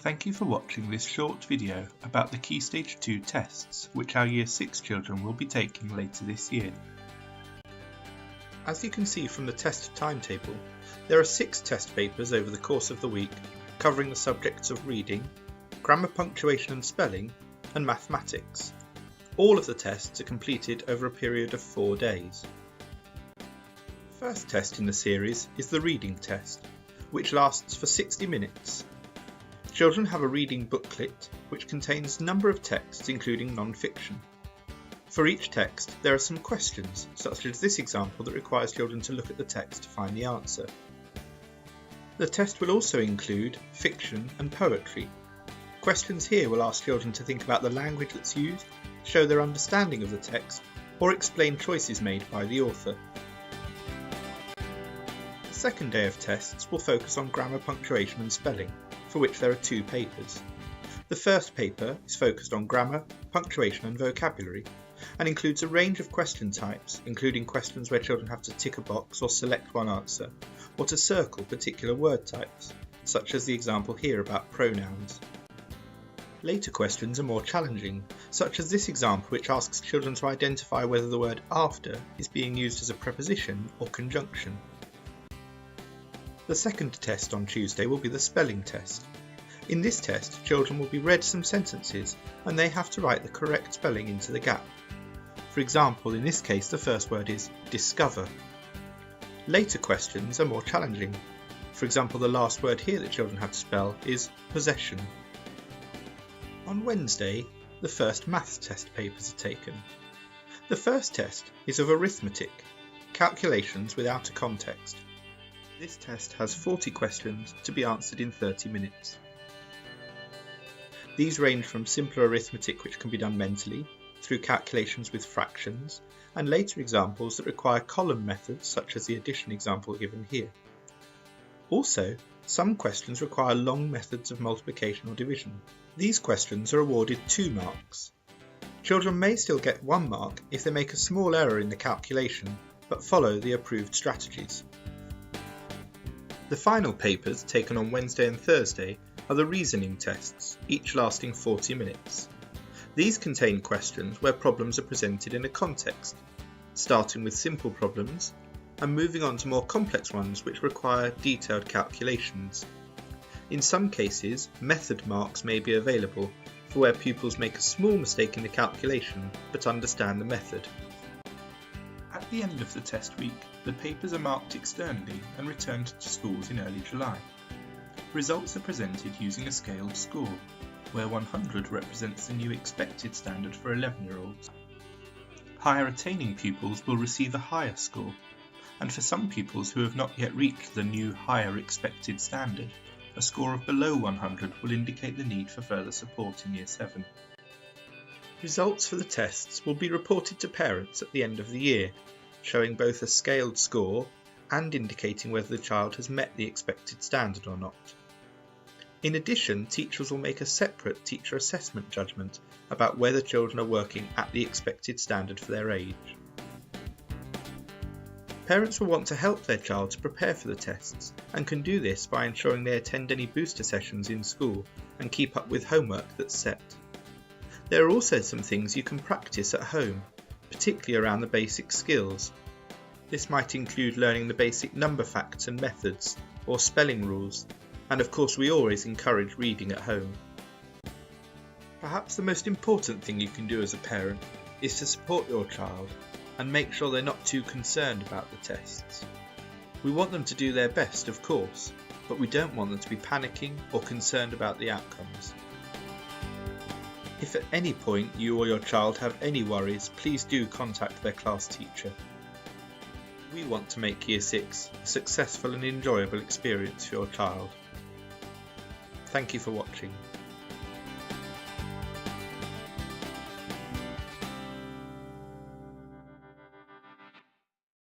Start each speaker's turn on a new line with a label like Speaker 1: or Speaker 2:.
Speaker 1: Thank you for watching this short video about the Key Stage 2 tests which our Year 6 children will be taking later this year.
Speaker 2: As you can see from the test timetable, there are 6 test papers over the course of the week covering the subjects of reading, grammar, punctuation and spelling, and mathematics. All of the tests are completed over a period of 4 days. The first test in the series is the reading test, which lasts for 60 minutes. Children have a reading booklet which contains a number of texts including non-fiction. For each text there are some questions, such as this example that requires children to look at the text to find the answer. The test will also include fiction and poetry. Questions here will ask children to think about the language that's used, show their understanding of the text, or explain choices made by the author. The second day of tests will focus on grammar, punctuation and spelling, for which there are 2 papers. The first paper is focused on grammar, punctuation and vocabulary, and includes a range of question types, including questions where children have to tick a box or select one answer, or to circle particular word types, such as the example here about pronouns. Later questions are more challenging, such as this example which asks children to identify whether the word after is being used as a preposition or conjunction. The second test on Tuesday will be the spelling test. In this test, children will be read some sentences and they have to write the correct spelling into the gap. For example, in this case the first word is discover. Later questions are more challenging. For example, the last word here that children have to spell is possession. On Wednesday, the first maths test papers are taken. The first test is of arithmetic, calculations without a context. This test has 40 questions to be answered in 30 minutes. These range from simpler arithmetic which can be done mentally, through calculations with fractions, and later examples that require column methods such as the addition example given here. Also, some questions require long methods of multiplication or division. These questions are awarded 2 marks. Children may still get 1 mark if they make a small error in the calculation, but follow the approved strategies. The final papers, taken on Wednesday and Thursday, are the reasoning tests, each lasting 40 minutes. These contain questions where problems are presented in a context, starting with simple problems and moving on to more complex ones which require detailed calculations. In some cases, method marks may be available for where pupils make a small mistake in the calculation but understand the method.
Speaker 1: At the end of the test week, the papers are marked externally and returned to schools in early July. Results are presented using a scaled score, where 100 represents the new expected standard for 11-year-olds. Higher attaining pupils will receive a higher score, and for some pupils who have not yet reached the new higher expected standard, a score of below 100 will indicate the need for further support in Year 7.
Speaker 2: Results for the tests will be reported to parents at the end of the year, showing both a scaled score and indicating whether the child has met the expected standard or not. In addition, teachers will make a separate teacher assessment judgment about whether children are working at the expected standard for their age. Parents will want to help their child to prepare for the tests and can do this by ensuring they attend any booster sessions in school and keep up with homework that's set. There are also some things you can practice at home, particularly around the basic skills. This might include learning the basic number facts and methods, or spelling rules, and of course we always encourage reading at home. Perhaps the most important thing you can do as a parent is to support your child and make sure they're not too concerned about the tests. We want them to do their best, of course, but we don't want them to be panicking or concerned about the outcomes. If at any point you or your child have any worries, please do contact their class teacher. We want to make Year 6 a successful and enjoyable experience for your child. Thank you for watching.